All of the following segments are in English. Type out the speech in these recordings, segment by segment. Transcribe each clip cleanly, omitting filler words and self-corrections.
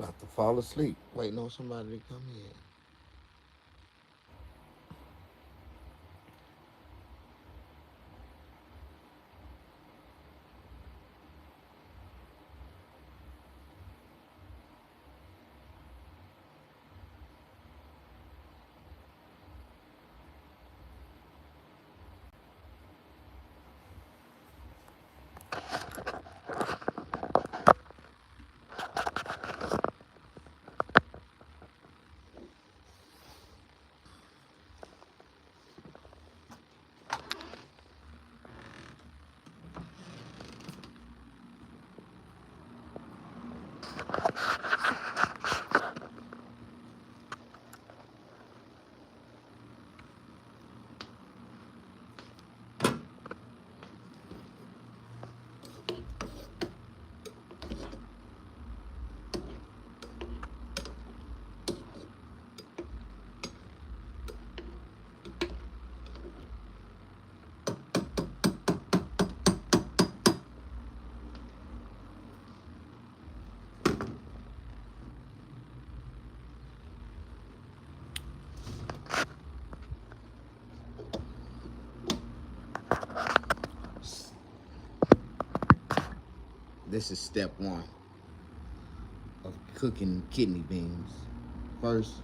About to fall asleep, waiting on somebody to come in. This is step one of cooking kidney beans. First,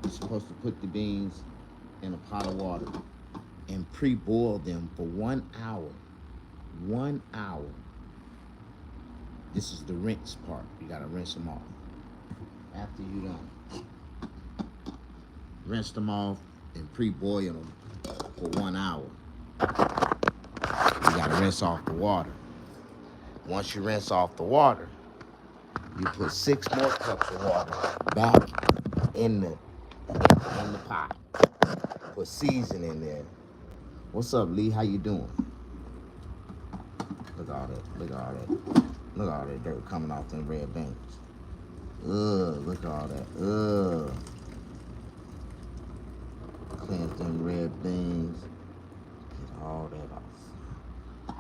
you're supposed to put the beans in a pot of water and pre-boil them for 1 hour. 1 hour. This is the rinse part. You gotta rinse them off. After you done rinse them off and pre-boil them for 1 hour, you gotta rinse off the water. Once you rinse off the water, you put 6 more cups of water back in the pot. Put seasoning in there. What's up, Lee? How you doing? Look at all that. Look at all that. Look at all that dirt coming off them red beans. Ugh, look at all that. Ugh. Cleanse them red beans. Get all that off.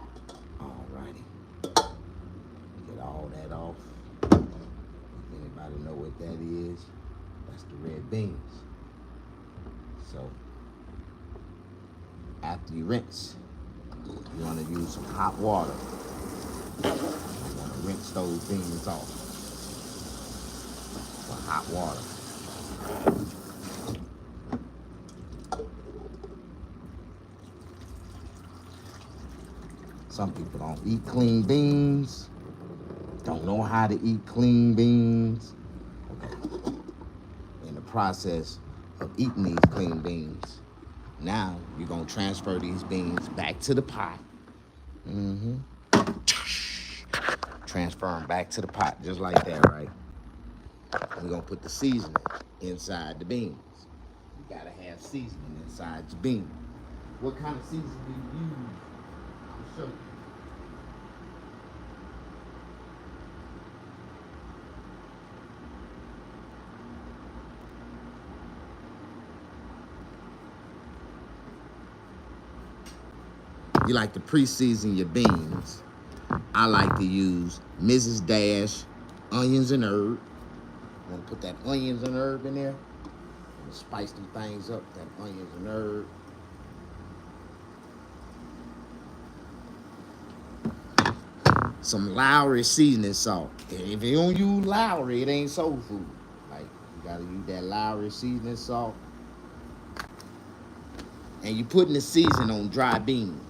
Alrighty. Get all that off. If anybody know what that is, that's the red beans. So, after you rinse, you want to use some hot water. You want to rinse those beans off with hot water. Some people don't eat clean beans, don't know how to eat clean beans. Okay. In the process of eating these clean beans, now you're going to transfer these beans back to the pot. Transfer them back to the pot, just like that, right? We're going to put the seasoning inside the beans. You got to have seasoning inside your beans. What kind of seasoning do you use? I'll show you. You like to pre-season your beans. I like to use Mrs. Dash onions and herb. I'm gonna put that onions and herb in there. I'm gonna spice them things up, that onions and herb. Some Lowry seasoning salt. If you don't use Lowry, it ain't soul food. Like, you gotta use that Lowry seasoning salt. And you putting the season on dry beans.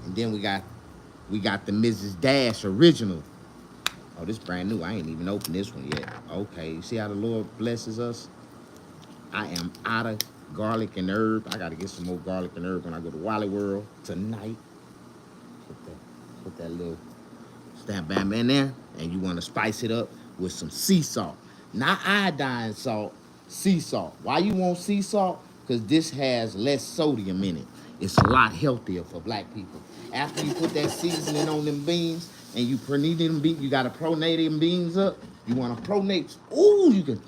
And then we got the Mrs. Dash original. Oh, this brand new. I ain't even opened this one yet. Okay, you see how the Lord blesses us? I am out of garlic and herb. I gotta get some more garlic and herb when I go to Wally World tonight. Put that little stamp bam in there, and you want to spice it up with some sea salt, not iodine salt, sea salt. Why you want sea salt? Because this has less sodium in it. It's a lot healthier for black people. After you put that seasoning on them beans and you pronate them beans, you gotta pronate them beans up. You want to pronate. Ooh, you can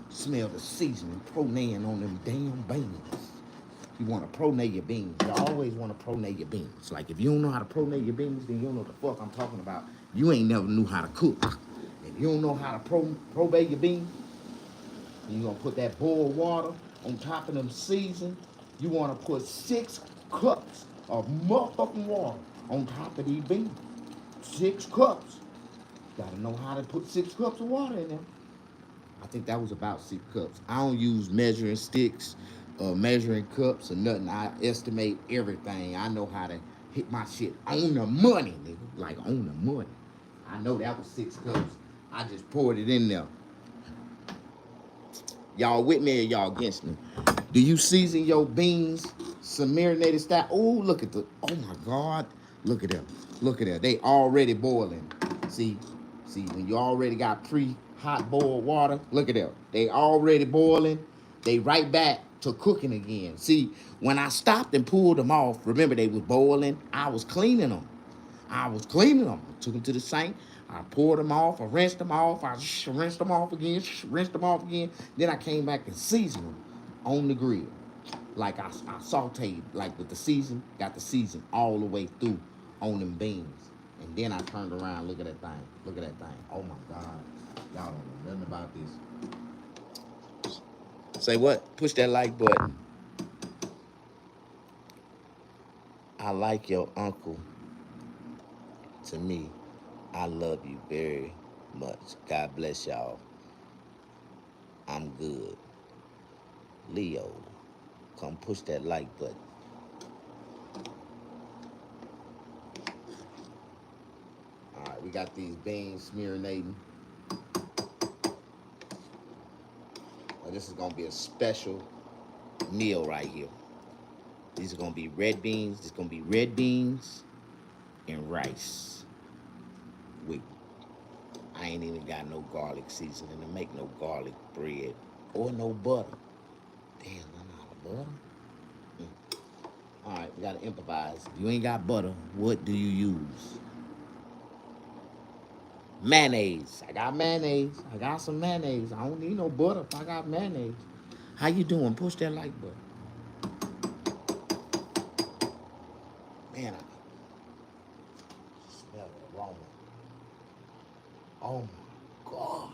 smell the seasoning pronating on them damn beans. You want to pronate your beans. You always want to pronate your beans. Like, if you don't know how to pronate your beans, then you don't know what the fuck I'm talking about. You ain't never knew how to cook. And You don't know how to probate your beans? You're gonna put that boiled water on top of them seasoned. You wanna put 6 cups of motherfucking water on top of these beans. 6 cups. Gotta know how to put 6 cups of water in there. I think that was about 6 cups. I don't use measuring sticks or measuring cups or nothing. I estimate everything. I know how to hit my shit on the money, nigga. Like on the money. I know that was 6 cups. I just poured it in there. Y'all with me or y'all against me? Do you season your beans some marinated style? Oh, look at the, oh my God. Look at them. Look at them. They already boiling. See, when you already got pre-hot boiled water, look at them. They already boiling. They right back to cooking again. See, when I stopped and pulled them off, remember they was boiling, I was cleaning them. Took them to the sink. I poured them off. I rinsed them off. I rinsed them off again. Rinsed them off again. Then I came back and seasoned them on the grill. Like I sauteed, like with the season, got the season all the way through on them beans. And then I turned around. Look at that thing. Look at that thing. Oh my God. Y'all don't know nothing about this. Say what? Push that like button. I like your uncle. To me, I love you very much. God bless y'all. I'm good. Leo, come push that like button. All right, we got these beans marinating. Well, this is gonna be a special meal right here. These are gonna be red beans. This is gonna be red beans and rice. With, I ain't even got no garlic seasoning to make no garlic bread or no butter. Damn, I'm out of butter. All right, we gotta improvise. If you ain't got butter, what do you use? Mayonnaise. I got mayonnaise. I got some mayonnaise. I don't need no butter if I got mayonnaise. How you doing? Push that like button. Man, I smell the aroma. Oh my God.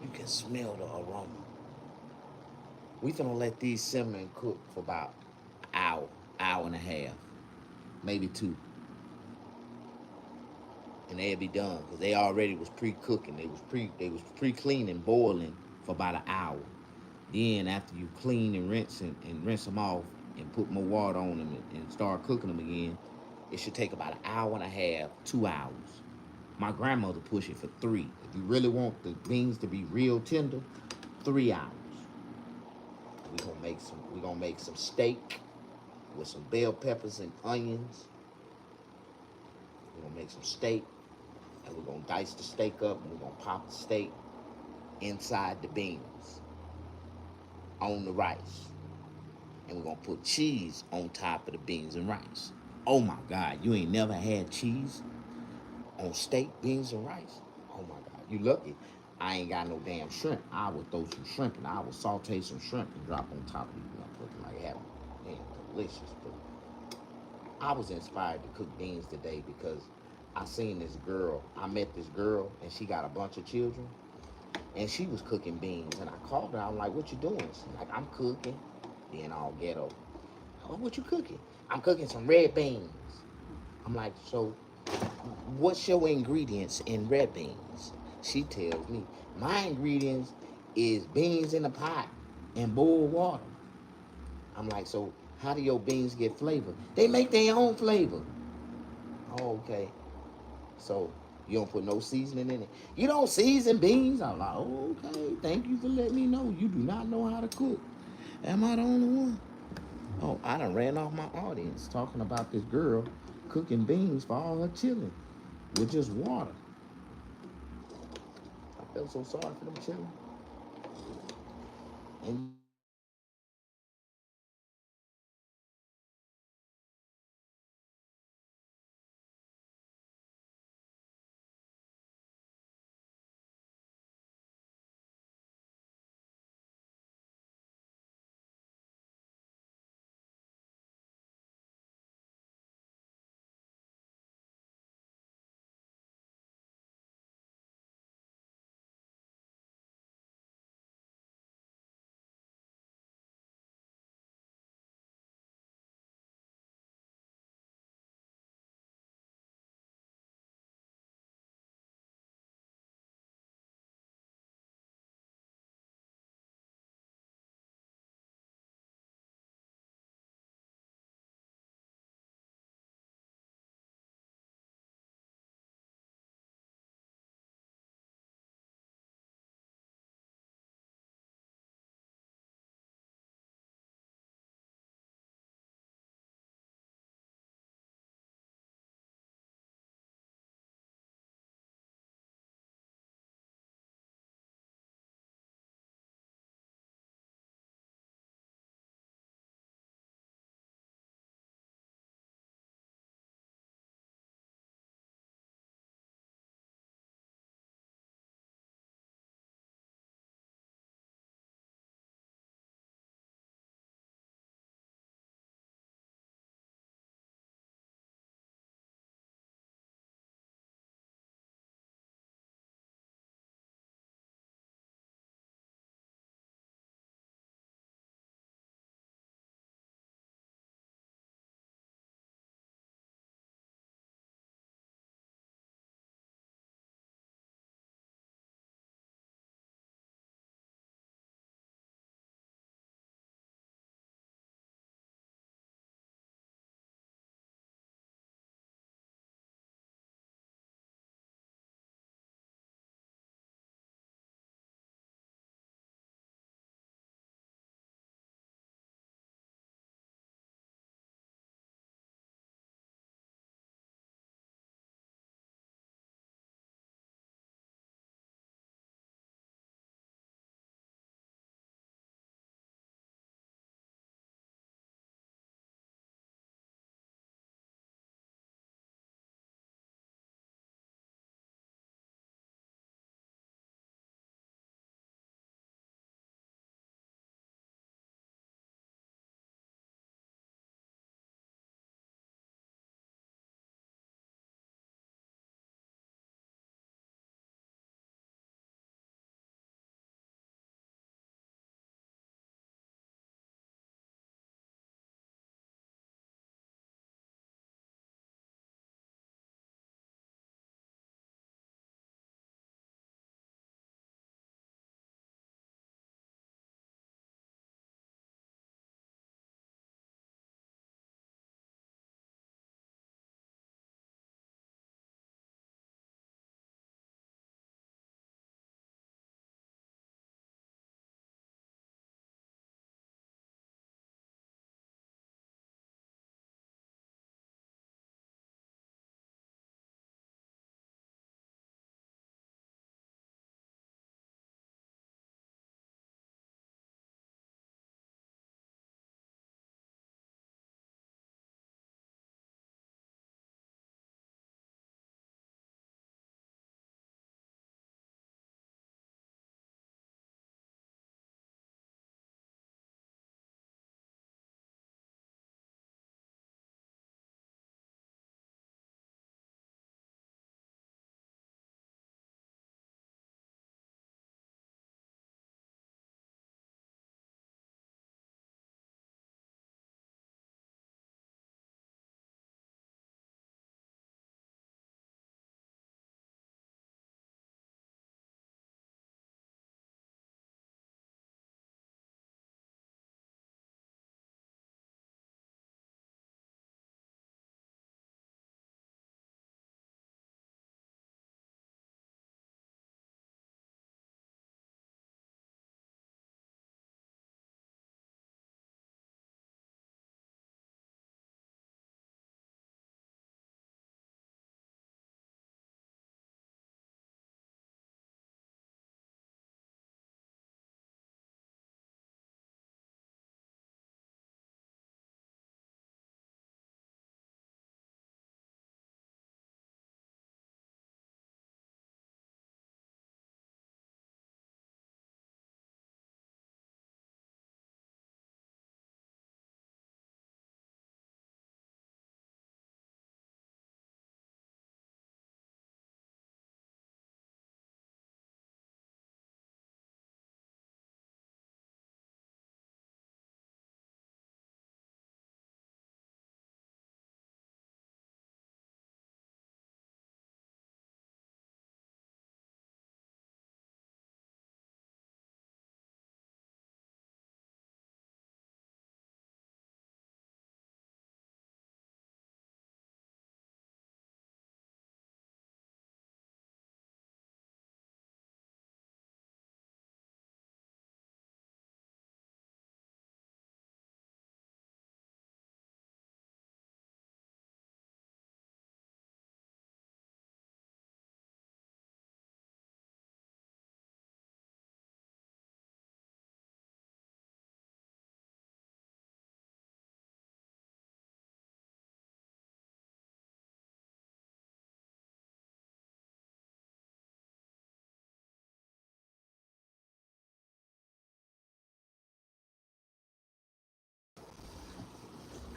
You can smell the aroma. We finna let these simmer and cook for about an hour and a half, maybe 2. And they'll be done because they already was pre-cooking. They was pre-cleaning, boiling for about an hour. Then after you clean and rinse them off and put more water on them and start cooking them again, it should take about an hour and a half, 2 hours. My grandmother pushed it for 3. If you really want the beans to be real tender, 3 hours. We gonna make some steak with some bell peppers and onions. We're gonna make some steak, and we're gonna dice the steak up, and we're gonna pop the steak inside the beans on the rice. And we're gonna put cheese on top of the beans and rice. Oh my God, you ain't never had cheese on steak, beans, and rice? Oh my God, you lucky. I ain't got no damn shrimp. I would throw some shrimp and I would saute some shrimp and drop on top of these motherfuckers like having damn delicious. But I was inspired to cook beans today because I seen this girl. I met this girl and she got a bunch of children and she was cooking beans. And I called her. I'm like, "What you doing?" She's like, "I'm cooking." Then all ghetto. Oh, what you cooking? I'm cooking some red beans. I'm like, "So what's your ingredients in red beans?" She tells me, "My ingredients is beans in a pot and boiled water." I'm like, "So how do your beans get flavor?" "They make their own flavor." Oh, okay. So you don't put no seasoning in it. You don't season beans? I'm like, "Okay, thank you for letting me know. You do not know how to cook." Am I the only one? Oh, I done ran off my audience talking about this girl cooking beans for all her children with just water. I felt so sorry for them children. And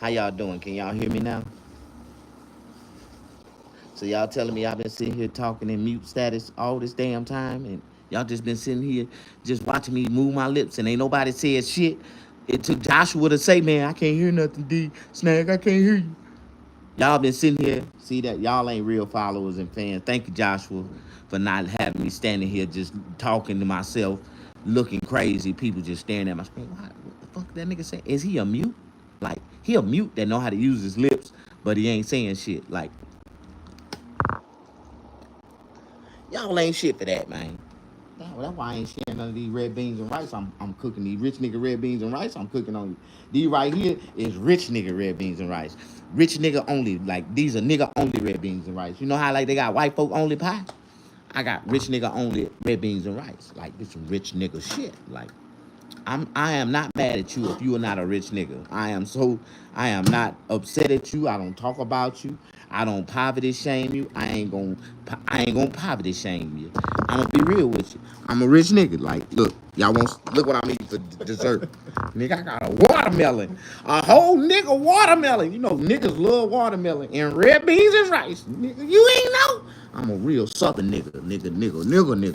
How y'all doing? Can y'all hear me now? So y'all telling me I've been sitting here talking in mute status all this damn time, and y'all just been sitting here just watching me move my lips, and ain't nobody said shit. It took Joshua to say, "Man, I can't hear nothing, D. Snag, I can't hear you." Y'all been sitting here. See that y'all ain't real followers and fans. Thank you, Joshua, for not having me standing here just talking to myself, looking crazy. People just staring at my screen. What the fuck that nigga saying? Is he a mute? Like, he a mute that know how to use his lips, but he ain't saying shit. Like, y'all ain't shit for that, man. That's why I ain't sharing none of these red beans and rice. I'm cooking these rich nigga red beans and rice. I'm cooking on you. These right here is rich nigga red beans and rice. Rich nigga only. Like, these are nigga only red beans and rice. You know how like they got white folk only pie? I got rich nigga only red beans and rice. Like, this some rich nigga shit. Like, I am not mad at you if you are not a rich nigga. I am not upset at you. I don't talk about you. I don't poverty shame you. I ain't gonna poverty shame you. I'm gonna be real with you. I'm a rich nigga. Like, look, y'all want look what I'm eating for dessert. Nigga, I got a watermelon. A whole nigga watermelon. You know, niggas love watermelon and red beans and rice. Nigga, you ain't know. I'm a real southern nigga. Nigga.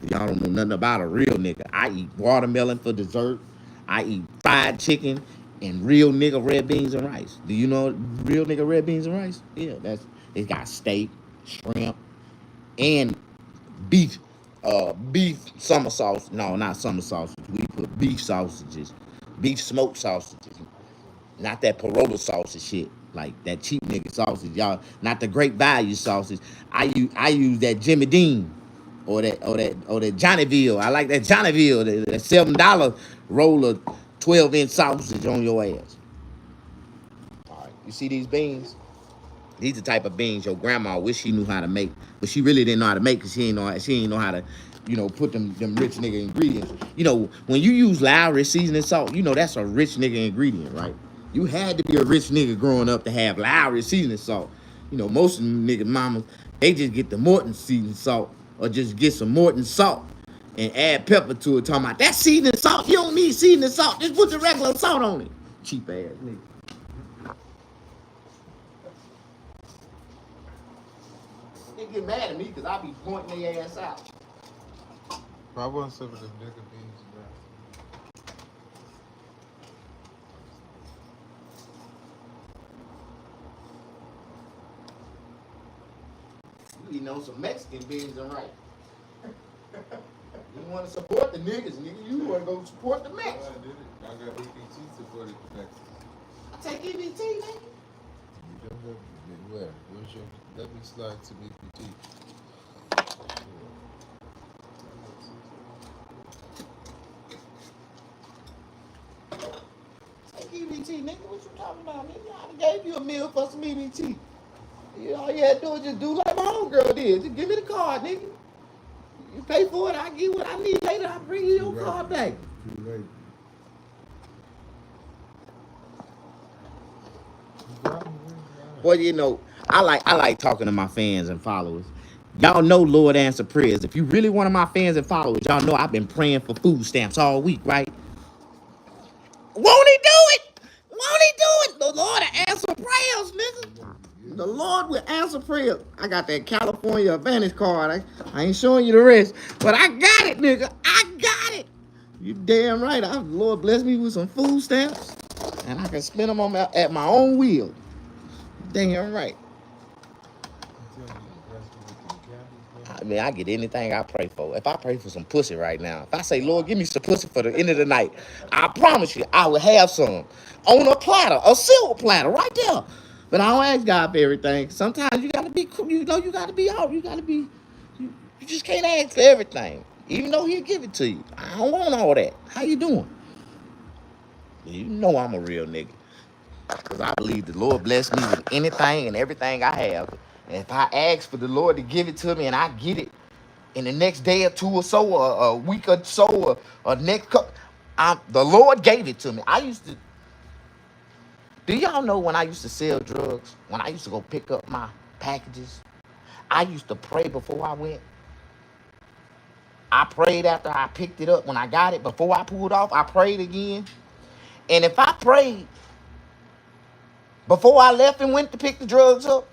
Y'all don't know nothing about a real nigga. I eat watermelon for dessert. I eat fried chicken and real nigga red beans and rice. Do you know real nigga red beans and rice? Yeah, it's got steak, shrimp, and beef. Beef summer sauce. No, not summer sausage. We put beef sausages, beef smoked sausages. Not that parola sausage shit. Like that cheap nigga sausage, y'all. Not the great value sausage. I use that Jimmy Dean or that Johnnyville. I like that Johnnyville. That $7 roll of 12-inch sausage on your ass. All right. You see these beans? These the type of beans your grandma wish she knew how to make, but she really didn't know how to make because she ain't know how to, put them rich nigga ingredients. When you use Lowry seasoning salt, that's a rich nigga ingredient, right? You had to be a rich nigga growing up to have Lowry seasoning salt. Most of them niggas mamas, they just get the Morton seasoning salt or just get some Morton salt and add pepper to it. Talking about that seasoning salt, you don't need seasoning salt. Just put the regular salt on it. Cheap ass nigga. They get mad at me because I be pointing their ass out. I want some of them nigga beans, bro. You know some Mexican beans and rice. You want to support the niggas, nigga. You want to go support the Mexicans. I did it. I got EPT supported the Mexicans. I take EBT, nigga. You don't have where? Where's your? Let me slide to EPT. Take EBT, nigga. What you talking about, nigga? I gave you a meal for some EBT. All you had to do is just do like my homegirl did. Just give me the card, nigga. You pay for it, I give what I need later. I bring you your card back. Too late. Well, I like talking to my fans and followers. Y'all know Lord answer prayers. If you really one of my fans and followers, y'all know I've been praying for food stamps all week, right? Won't he do it? Won't he do it? The Lord will answer prayers, nigga. The Lord will answer prayers. I got that California Advantage card. I ain't showing you the rest, but I got it, nigga. I got it. You damn right. The Lord bless me with some food stamps, and I can spend them at my own will. Damn right. I mean, I get anything I pray for. If I pray for some pussy right now, if I say, Lord, give me some pussy for the end of the night, I promise you, I will have some on a platter, a silver platter, right there. But I don't ask God for everything. Sometimes you gotta be, you gotta be out. You just can't ask for everything, even though He'll give it to you. I don't want all that. How you doing? You know I'm a real nigga. Because I believe the Lord bless me with anything and everything I have. And if I ask for the Lord to give it to me and I get it in the next day or two or so, or a week or so, or next couple, the Lord gave it to me. Do y'all know when I used to sell drugs, when I used to go pick up my packages, I used to pray before I went. I prayed after I picked it up. When I got it, before I pulled off, I prayed again. And if I prayed Before I left and went to pick the drugs up,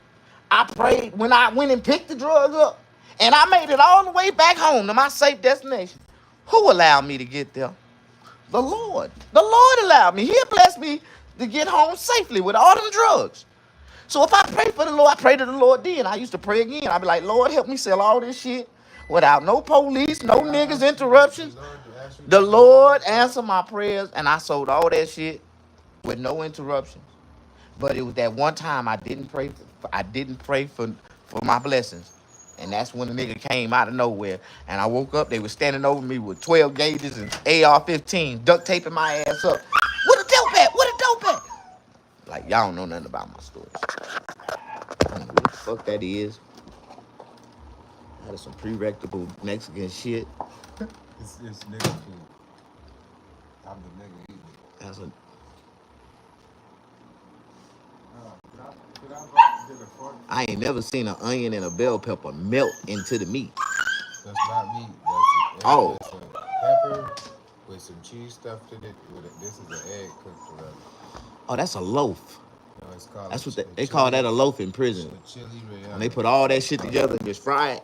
I prayed when I went and picked the drugs up, and I made it all the way back home to my safe destination. Who allowed me to get there? The Lord. The Lord allowed me. He blessed me to get home safely with all them drugs. So if I pray for the Lord, I pray to the Lord then. I used to pray again. I'd be like, Lord, help me sell all this shit without no police, no niggas interruptions. The Lord answered my prayers, and I sold all that shit with no interruptions. But it was that one time I didn't pray. I didn't pray for my blessings, and that's when the nigga came out of nowhere. And I woke up. They were standing over me with 12 gauges and AR-15, duct taping my ass up. What a dope at? What a dope at? Like y'all don't know nothing about my story. I don't know what the fuck that is. That is some pre-rectable Mexican shit. It's nigga food. I'm the nigga eating it. That's a I ain't never seen an onion and a bell pepper melt into the meat. That's not meat. Oh. That's a pepper with some cheese stuffed in it. This is an egg cooked around. Oh, that's a loaf. No, it's called. That's what they call that a loaf in prison. Chili relleno. When they put all that shit together and just fry it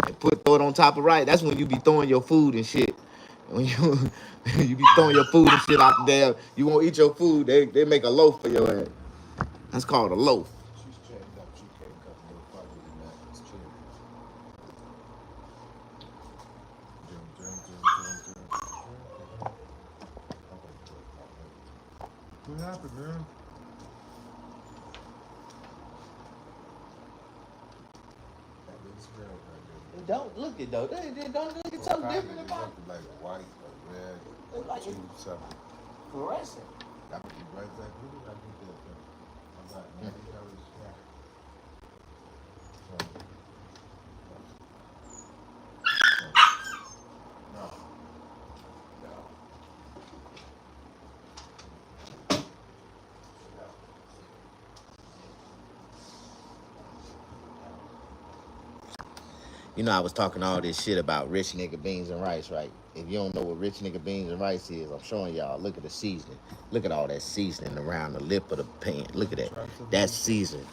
and throw it on top of rice, that's when you be throwing your food and shit. When you be throwing your food and shit out there, you won't eat your food. They make a loaf for your ass. That's called a loaf. She's chained up. She can't come no farther than that. It's chilly. What happened, man? Don't look it though. They don't look it so different about it. Like white or red or like something. fluorescent. I could be right back. Who did I get that from? I got $90 back. No. You know, I was talking all this shit about rich nigga beans and rice, right? If you don't know what rich nigga beans and rice is, I'm showing y'all. Look at the seasoning. Look at all that seasoning around the lip of the pan. Look at that. That's seasoning.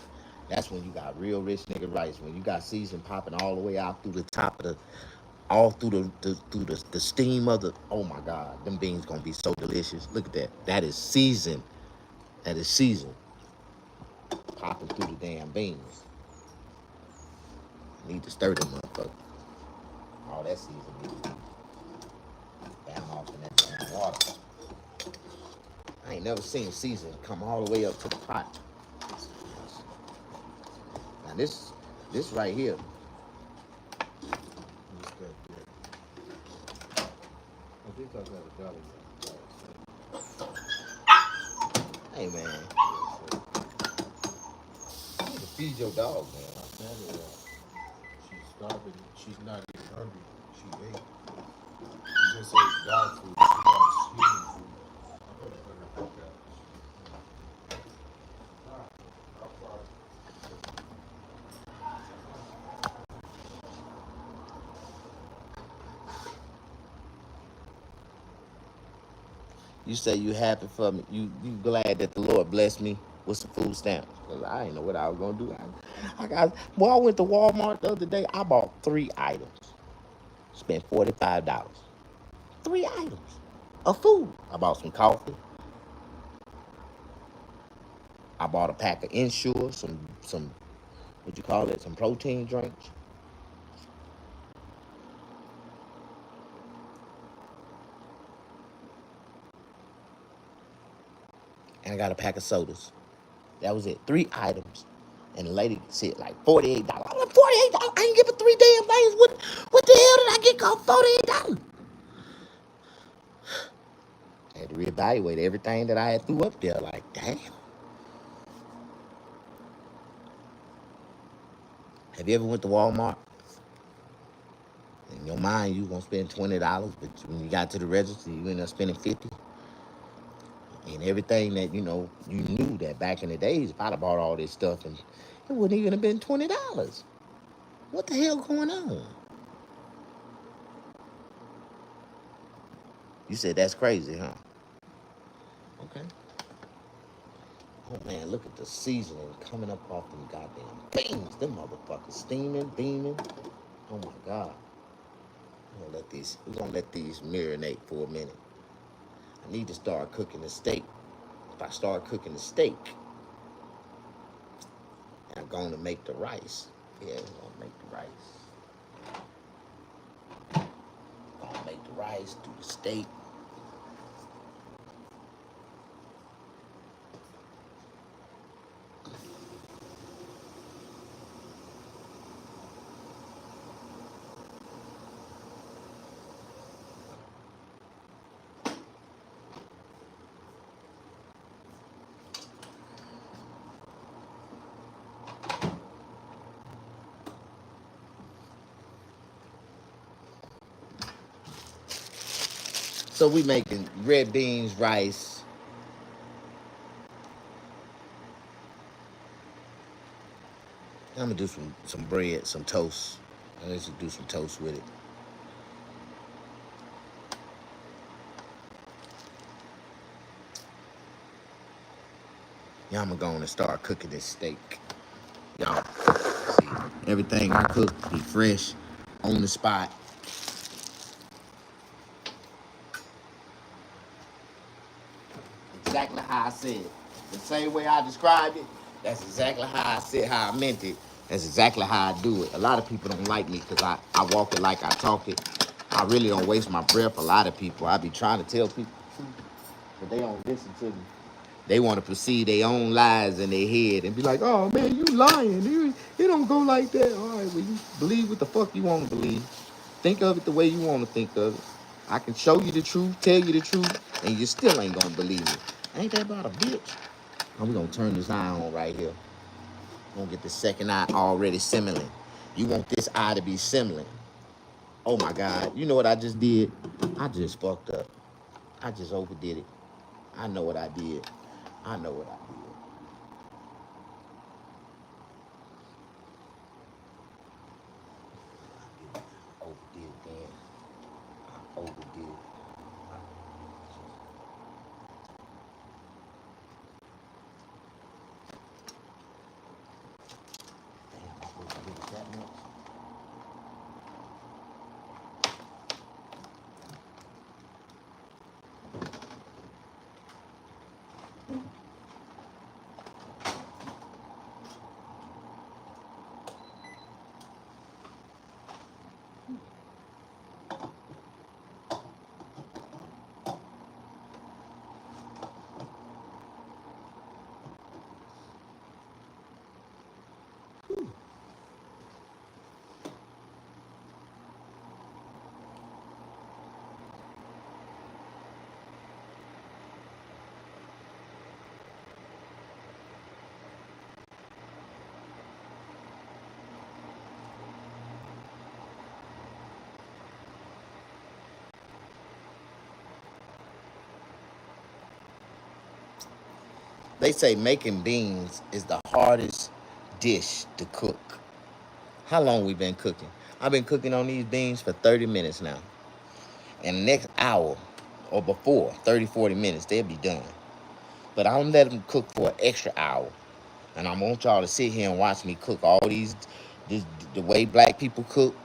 That's when you got real rich nigga rice. When you got seasoning popping all the way out through the top of the, all through the steam of the. Oh my God, them beans gonna be so delicious. Look at that. That is seasoned. That is seasoned. Popping through the damn beans. Need to stir them motherfucker. All that seasoning needs to be down off in that damn water. I ain't never seen seasoning come all the way up to the pot. Now this right here. What's that there? I think I got $1. Hey man. You need to feed your dog, man. She's starving. She's not even hungry. She ate. She just ate dog food. She got human food. I'm gonna put her back out. You say you happy for me. You glad that the Lord blessed me with some food stamps. Cause I didn't know what I was gonna do. I went to Walmart the other day. I bought 3 items. Spent $45. 3 items of food. I bought some coffee. I bought a pack of Ensure, some what you call it, some protein drinks. And I got a pack of sodas. That was it. 3 items. And the lady said like $48. I'm like, $48? I ain't give her 3 damn things. What the hell did I get called $48? I had to reevaluate everything that I had threw up there. Like, damn. Have you ever went to Walmart? In your mind, you gonna spend $20, but when you got to the register, you end up spending $50. And everything that, you know, you knew that back in the days, if I'd have bought all this stuff, and it wouldn't even have been $20. What the hell going on? You said that's crazy, huh? Okay. Oh man, look at the seasoning coming up off them goddamn beans. Them motherfuckers steaming, beaming. Oh my god. We're gonna let these marinate for a minute. I need to start cooking the steak. If I start cooking the steak, I'm gonna make the rice. Yeah, we're gonna make the rice. Gonna make the rice, do the steak. So we making red beans, rice. I'm gonna do some bread, some toast. Let's do some toast with it. Yeah, I'm gonna start cooking this steak. Y'all see everything I cook be fresh on the spot. Exactly how I said it. The same way I described it, that's exactly how I said how I meant it. That's exactly how I do it. A lot of people don't like me because I walk it like I talk it. I really don't waste my breath. A lot of people, I be trying to tell people, but they don't listen to me. They want to perceive their own lies in their head and be like, oh man, you lying. It don't go like that. All right, well, you believe what the fuck you want to believe. Think of it the way you want to think of it. I can show you the truth, tell you the truth, and you still ain't gonna believe me. Ain't that about a bitch? And we gonna turn this eye on right here. We're gonna get the second eye already simmering. You want this eye to be simmering. Oh my God, you know what I just did? I just fucked up. I just overdid it. I know what I did. I know what I did. Overdid, man. I overdid. Damn, I'm supposed to give it that much. They say making beans is the hardest dish to cook. How long we been cooking? I've been cooking on these beans for 30 minutes now. And the next hour or before, 30, 40 minutes, they'll be done. But I don't let them cook for an extra hour. And I want y'all to sit here and watch me cook all the way black people cook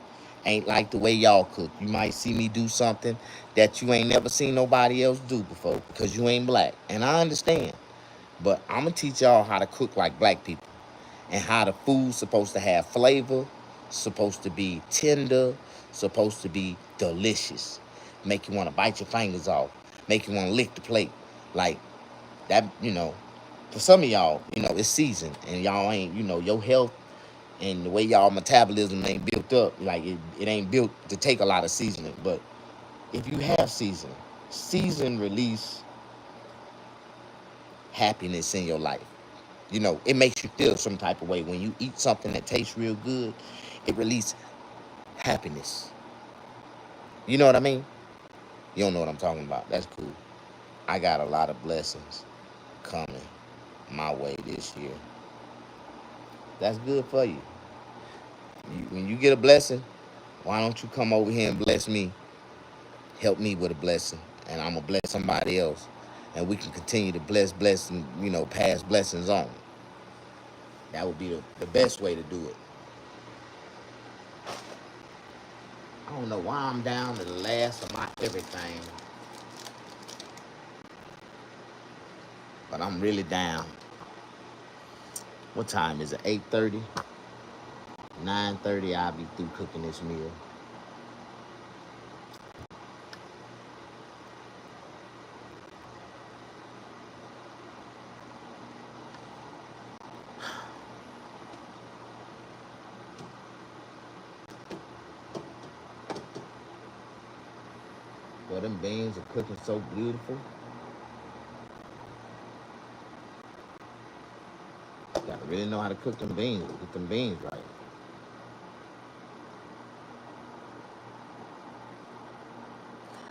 ain't like the way y'all cook. You might see me do something that you ain't never seen nobody else do before because you ain't black. And I understand. But I'm going to teach y'all how to cook like black people and how the food's supposed to have flavor, supposed to be tender, supposed to be delicious. Make you want to bite your fingers off. Make you want to lick the plate. Like that, for some of y'all, it's seasoned and y'all ain't, your health and the way y'all metabolism ain't built up. Like it ain't built to take a lot of seasoning. But if you have season release happiness in your life. It makes you feel some type of way. When you eat something that tastes real good, it releases happiness. You know what I mean? You don't know what I'm talking about. That's cool. I got a lot of blessings coming my way this year. That's good for you. When you get a blessing, why don't you come over here and bless me? Help me with a blessing, and I'm going to bless somebody else. and we can continue to bless and, you know, pass blessings on. That would be the best way to do it. I don't know why I'm down to the last of my everything, but I'm really down. What time is it? 8:30? 9:30, I'll be through cooking this meal. Boy, them beans are cooking so beautiful. You gotta really know how to cook them beans, get them beans right.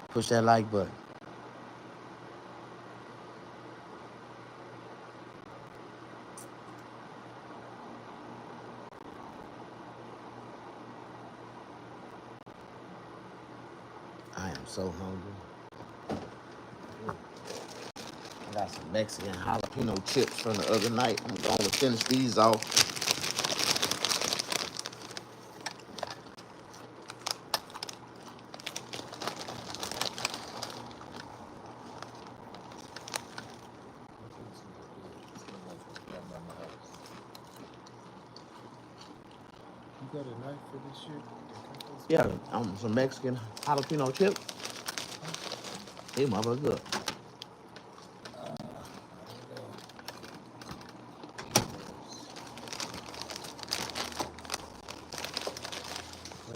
Push that like button. I am so hungry. I got some Mexican jalapeno chips from the other night. I'm going to finish these off. You got a knife for this shit? Yeah, some Mexican jalapeno chips. They motherfucker good.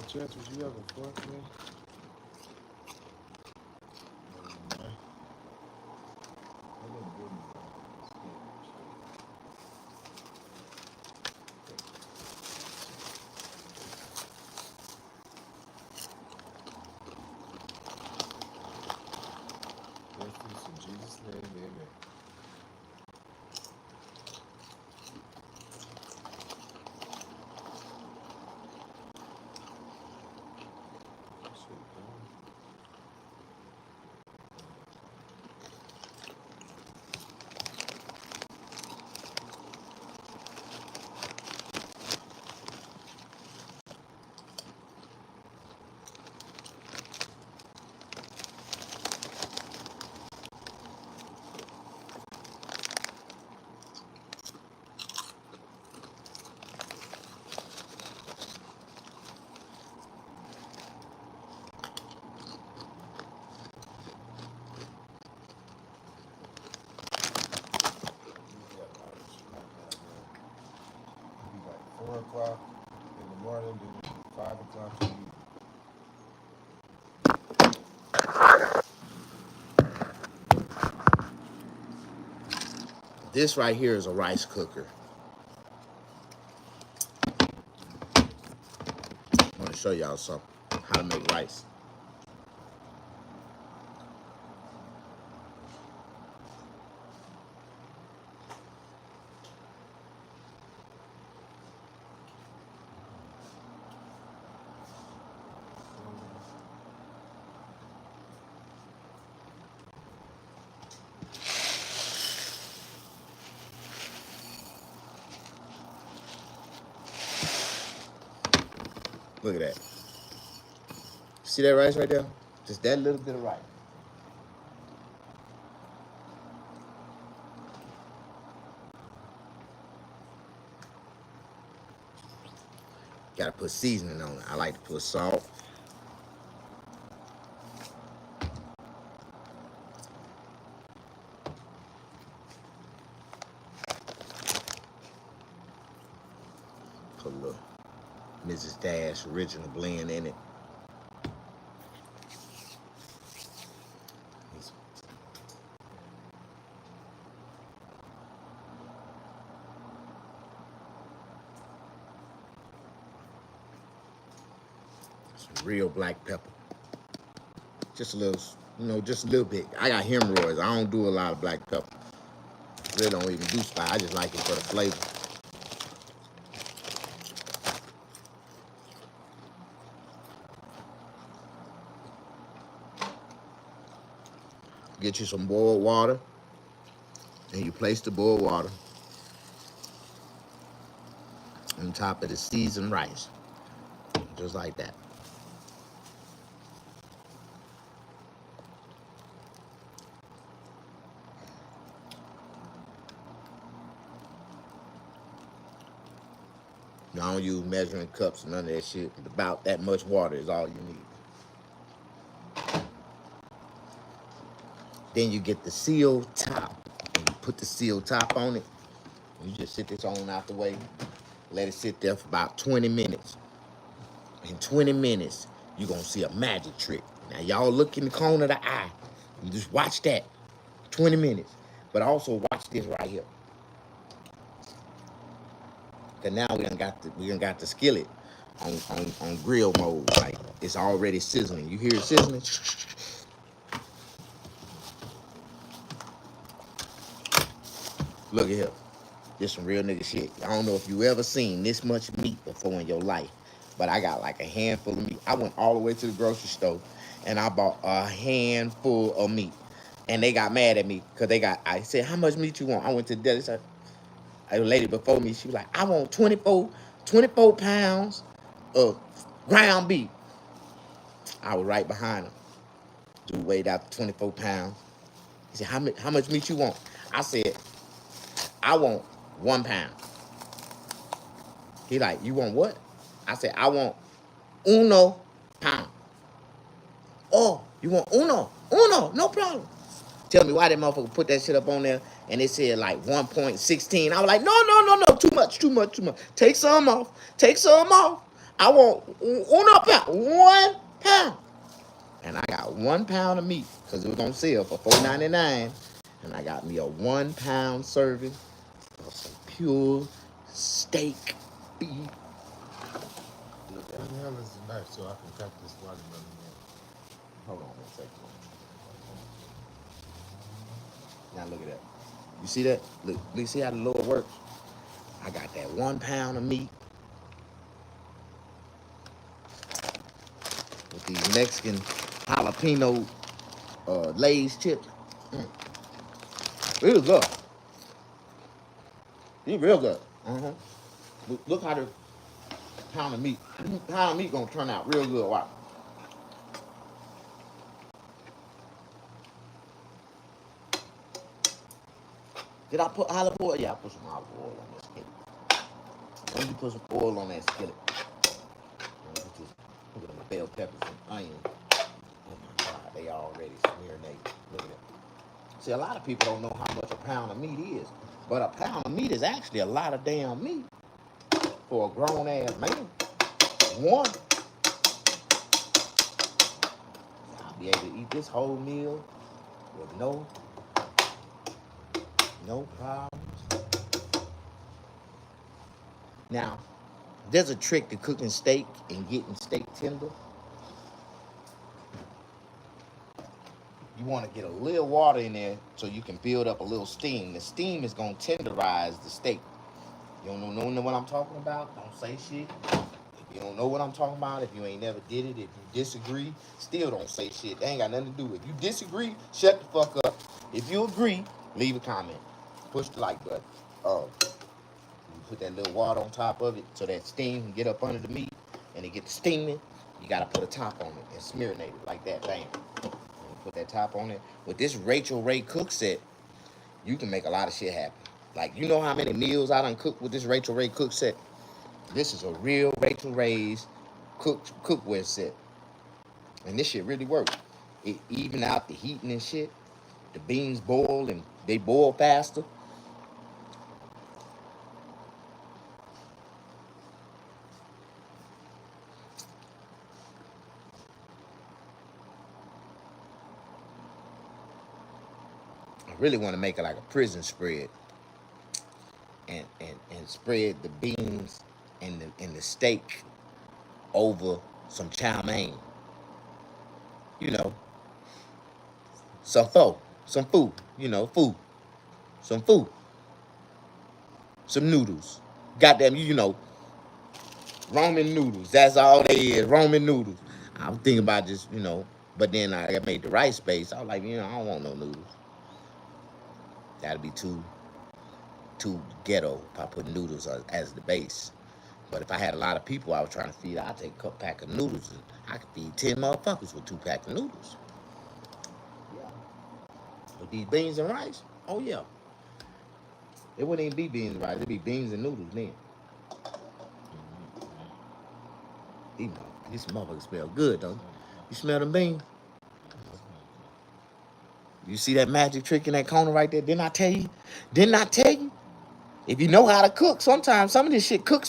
Chance, would you have a fork, man? In Jesus' name, amen. It'd be like 4 o'clock in the morning to 5 o'clock in the evening. This right here is a rice cooker. I want to show y'all something, how to make rice. Look at that. See that rice right there? Just that little bit of rice. Gotta put seasoning on it. I like to put salt. Put a little Mrs. Dash original blend in it. Some real black pepper. Just a little, just a little bit. I got hemorrhoids. I don't do a lot of black pepper. Really don't even do spice. I just like it for the flavor. Get you some boiled water. And you place the boiled water on top of the seasoned rice, just like that. You don't use measuring cups, none of that shit. About that much water is all you need. Then you get the sealed top. And you put the sealed top on it. You just sit this on out the way. Let it sit there for about 20 minutes. In 20 minutes, you're going to see a magic trick. Now, y'all look in the corner of the eye. You just watch that. 20 minutes. But also watch this right here. Cause now we done got the skillet on grill mode. Like it's already sizzling. You hear it sizzling? Look at here. This some real nigga shit. I don't know if you ever seen this much meat before in your life, but I got like a handful of meat. I went all the way to the grocery store and I bought a handful of meat. And they got mad at me because I said, how much meat you want? I went to the deli. A lady before me, she was like, I want 24 pounds of ground beef. I was right behind her. Dude weighed out 24 pounds. He said, how much meat you want? I said, I want 1 pound. He like, you want what? I said, I want uno pound. Oh, you want uno? Uno, no problem. Tell me why that motherfucker put that shit up on there and it said like 1.16. I was like, no, too much. Take some off. I want uno pound, 1 pound. And I got 1 pound of meat because it was on sale for $4.99. And I got me a 1 pound serving of some pure steak beef. What the hell is the knife so I can cut this watermelon in? Hold on 1 second. Now look at that. You see that? Look, you see how the Lord works? I got that 1 pound of meat with these Mexican jalapeno Lay's chips. Real good. It's real good. Look how the pound of meat gonna turn out real good. Watch. Did I put olive oil? Yeah, I put some olive oil on that skillet. When you put some oil on that skillet, put the bell peppers and onion. Oh my God, they already marinated. Look at that. See, a lot of people don't know how much a pound of meat is, but a pound of meat is actually a lot of damn meat for a grown ass man. One, I'll be able to eat this whole meal with no problems. Now, there's a trick to cooking steak and getting steak tender. You want to get a little water in there so you can build up a little steam. The steam is going to tenderize the steak. You don't know what I'm talking about? Don't say shit. If you don't know what I'm talking about, if you ain't never did it, if you disagree, still don't say shit. They ain't got nothing to do. If you disagree, shut the fuck up. If you agree, leave a comment. Push the like button. You put that little water on top of it so that steam can get up under the meat and it gets steaming. You gotta put a top on it and smearinate it like that. Bam. Put that top on it. With this Rachel Ray cook set, you can make a lot of shit happen. Like, you know how many meals I done cooked with this Rachel Ray cook set? This is a real Rachel Ray's cookware set. And this shit really works. It even out the heating and shit. The beans boil and they boil faster. I really want to make it like a prison spread. And spread the beans and the steak over some chow mein. You know, some food, some food, some food, some noodles. Goddamn, you know, Roman noodles. That's all they is, Roman noodles. I was thinking about just, but then I made the rice base. I was like, I don't want no noodles. That'd be too ghetto if I put noodles as the base. But if I had a lot of people I was trying to feed, I'd take a couple pack of noodles and I could feed 10 motherfuckers with 2 packs of noodles. Yeah. With these beans and rice, oh yeah. It wouldn't even be beans and rice, it'd be beans and noodles then. These motherfuckers smell good, don't you? You smell them beans? You see that magic trick in that corner right there? Didn't I tell you? Didn't I tell you? If you know how to cook, sometimes some of this shit cook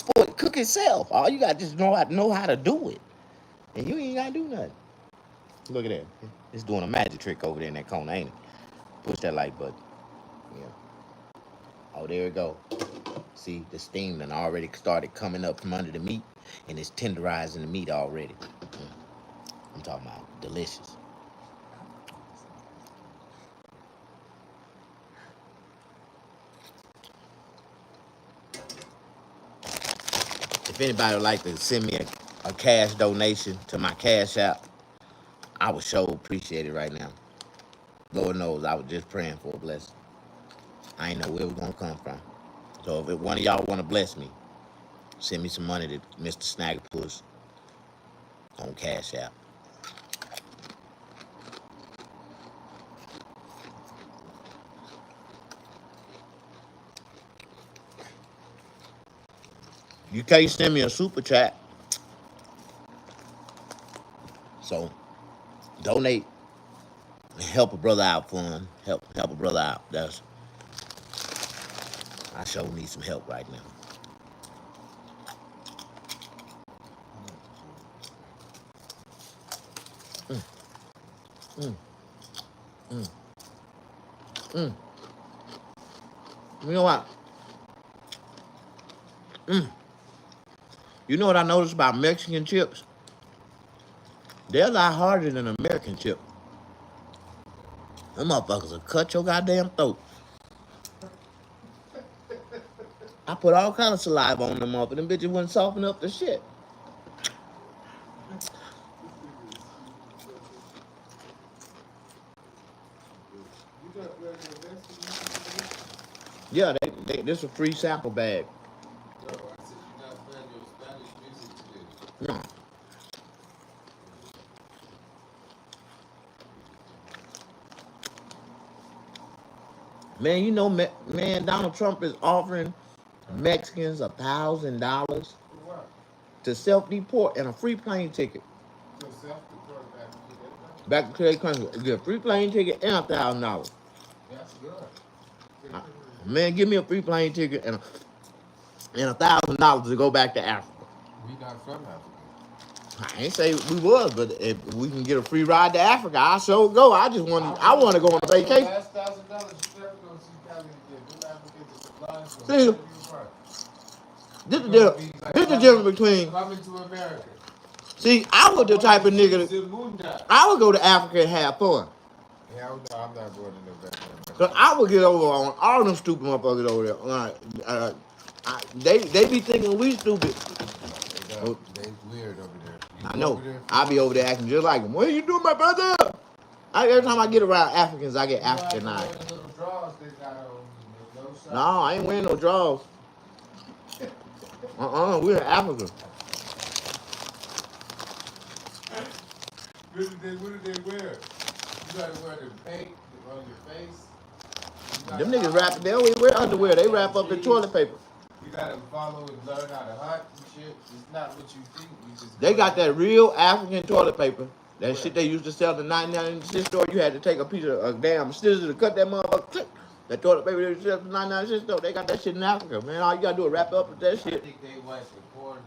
itself. All you got to just know how to do it. And you ain't gotta do nothing. Look at that. It's doing a magic trick over there in that corner, ain't it? Push that like button. Yeah. Oh, there it go. See, the steam done already started coming up from under the meat, and it's tenderizing the meat already. I'm talking about delicious. If anybody would like to send me a cash donation to my Cash App, I would sure appreciate it right now. Lord knows I was just praying for a blessing. I ain't know where it was gonna come from. So if one of y'all wanna bless me, send me some money to Mr. Snaggerpuss on Cash App. You can't send me a super chat. So donate and help a brother out for him. Help a brother out. I sure need some help right now. Mm, mm, mm. You know what? You know what I noticed about Mexican chips? They're a lot harder than American chips. Them motherfuckers will cut your goddamn throat. I put all kind of saliva on them up, and them bitches wouldn't soften up the shit. Yeah, this is a free sample bag. Yo, I said you're not playing your Spanish music today. No. Man, you know, man, Donald Trump is offering Mexicans $1,000 to self-deport and a free plane ticket. So self-deport Back to their country. Get a free plane ticket and $1,000. That's good. Man, give me a free plane ticket and $1,000 to go back to Africa. We not from Africa. I ain't say we was, but if we can get a free ride to Africa, I sure go. I want to go on a vacation. Last $1,000, you never gonna see Cali again. Them Africans are supplying for See, this is the difference between. Coming to America. See, I was the type of nigga that I would go to Africa and have fun. Yeah, I'm not going to November. Cause I would get over on all them stupid motherfuckers over there. They be thinking we stupid. They weird over there. I know. I be over there acting just like them. What are you doing, my brother? Every time I get around Africans, I get Africanized. No, I ain't wearing no drawers. We're in Africa. What do they wear? You gotta wear the paint on your face. Them niggas wrap. They always wear underwear. They wrap up in toilet paper. You gotta follow and learn how to hunt and shit. It's not what you think. They got that real African toilet paper. That shit they used to sell the 99 cent store. You had to take a piece of a damn scissors to cut that motherfucker. That toilet paper they used to sell the 99 cent store. They got that shit in Africa, man. All you gotta do is wrap up with that shit. I think they wipe the corn.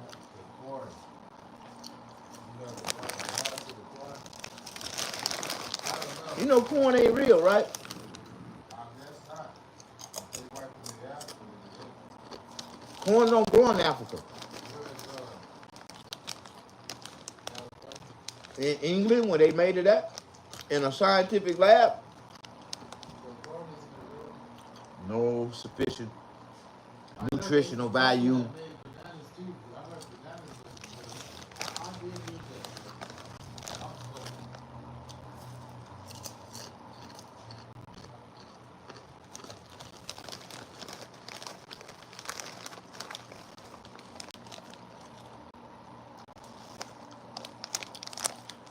You know corn ain't real, right? Corn don't grow in Africa. In England, when they made it up in a scientific lab, no sufficient nutritional value.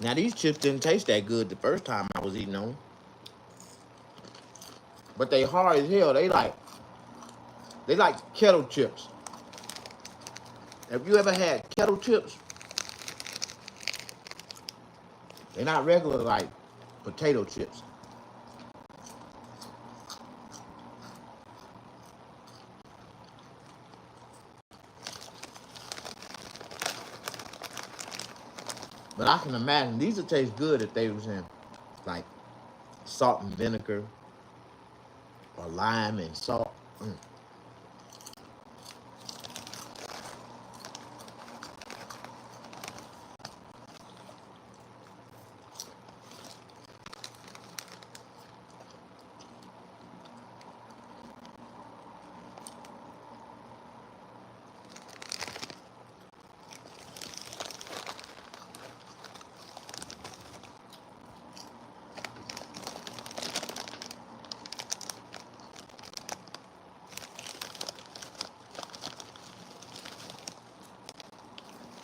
Now these chips didn't taste that good the first time I was eating them, but they hard as hell. They like kettle chips. Have you ever had kettle chips? They're not regular like potato chips. But I can imagine these would taste good if they was in like salt and vinegar or lime and salt. Mm.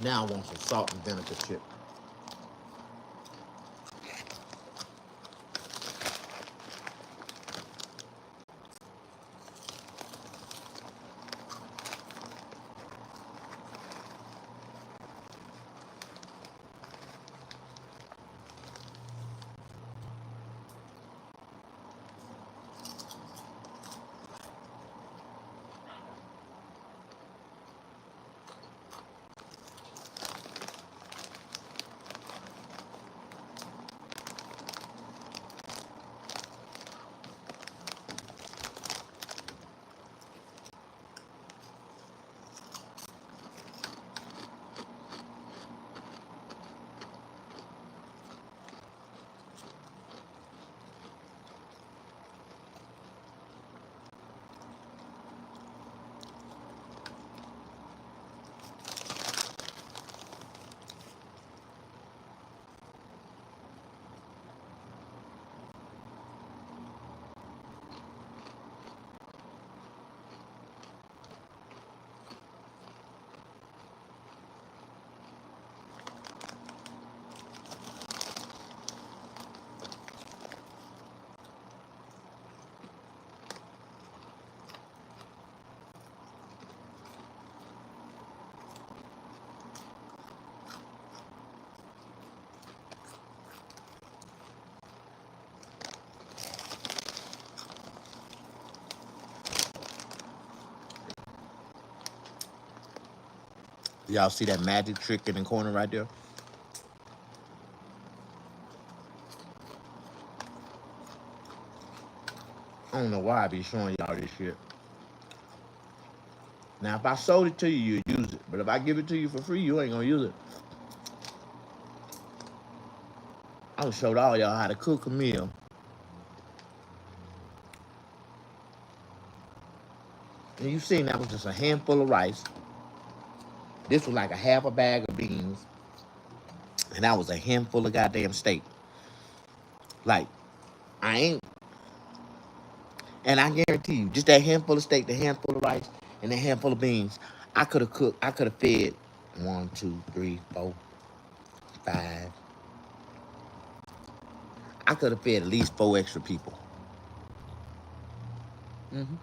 Now I want some salt and vinegar chip. Y'all see that magic trick in the corner right there? I don't know why I be showing y'all this shit. Now, if I sold it to you, you'd use it. But if I give it to you for free, you ain't gonna use it. I done showed all y'all how to cook a meal. And you seen that was just a handful of rice. This was like a half a bag of beans. And that was a handful of goddamn steak. Like, I ain't. And I guarantee you, just that handful of steak, the handful of rice, and the handful of beans, I could have cooked, I could have fed 1, 2, 3, 4, 5. I could have fed at least 4 extra people. Mm-hmm.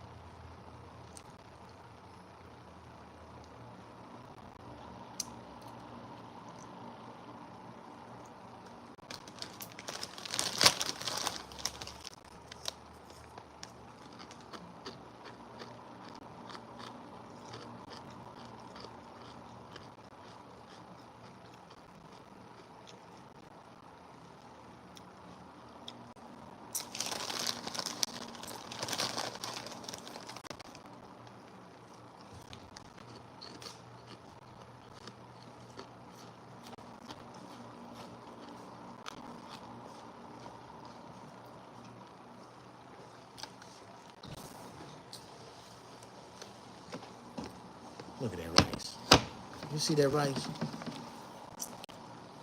Look at that rice. You see that rice?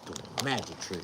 Doing a magic trick.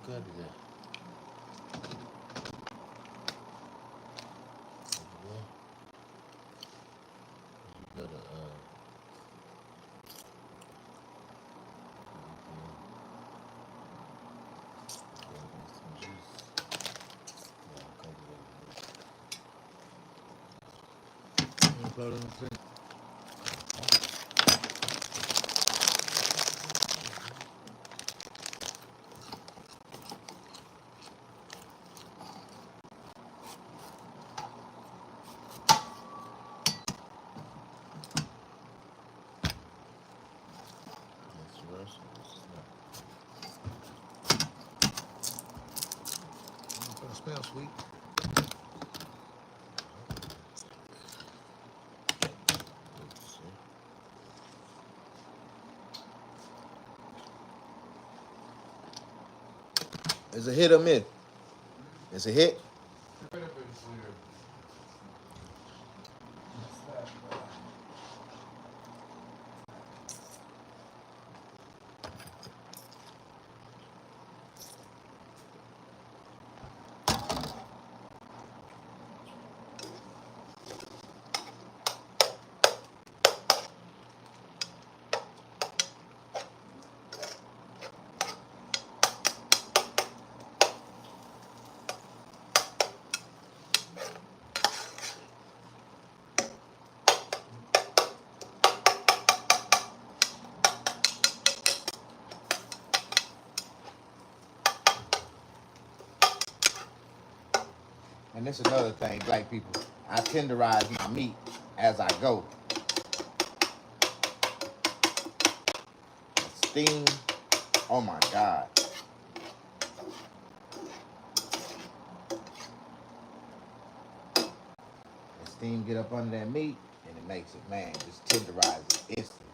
cut it at? Well, you better some juice. Yeah, I'll cut it. You put it in the sink? That's yours. This is not. It's gonna smell sweet. Let's see. It's a hit or miss. It's a hit. It could have been sweeter. And this is another thing, black people. I tenderize my meat as I go. Steam. Oh my God. The steam get up under that meat and it makes it, man, just tenderize it instantly.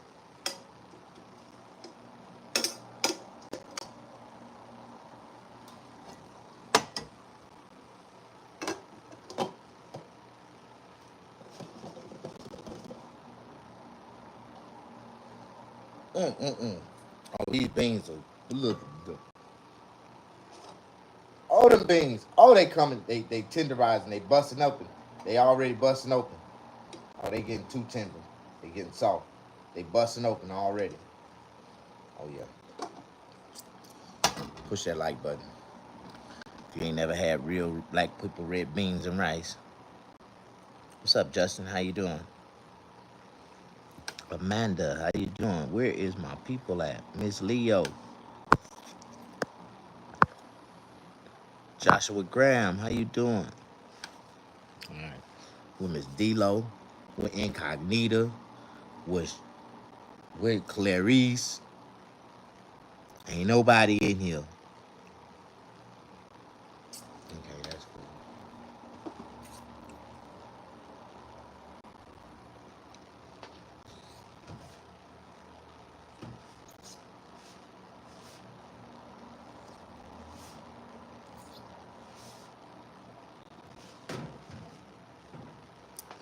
Oh, these beans are looking good. Oh, them beans. Oh, they coming. They tenderizing. They busting open. They already busting open. Oh, they getting too tender. They getting soft. They busting open already. Oh yeah. Push that like button. If you ain't never had real black people red beans and rice. What's up, Justin? How you doing? Amanda, how you doing? Where is my people at? Miss Leo. Joshua Graham, how you doing? All right. With Miss D-Lo, with Incognita, with Clarice. Ain't nobody in here. Okay, that's cool.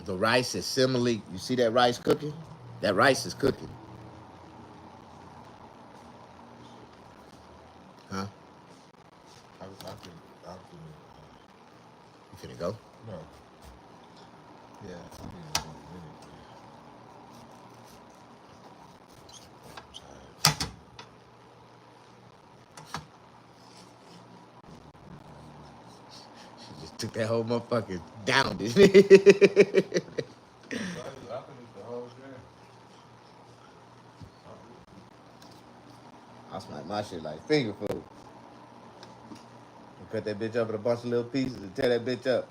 The rice is similarly, you see that rice cooking? That rice is cooking. Huh? I can, You finna go? no. Yeah, I mean, in a minute. I'm tired. She just took that whole motherfucker down, didn't I can eat the whole thing. I smack my shit like finger food. You cut that bitch up in a bunch of little pieces and tear that bitch up.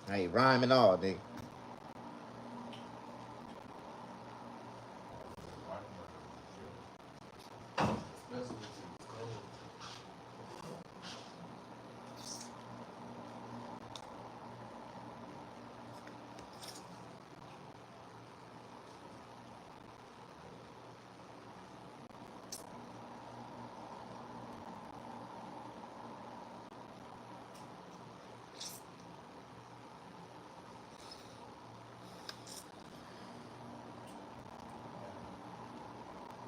I ain't rhyming all, nigga.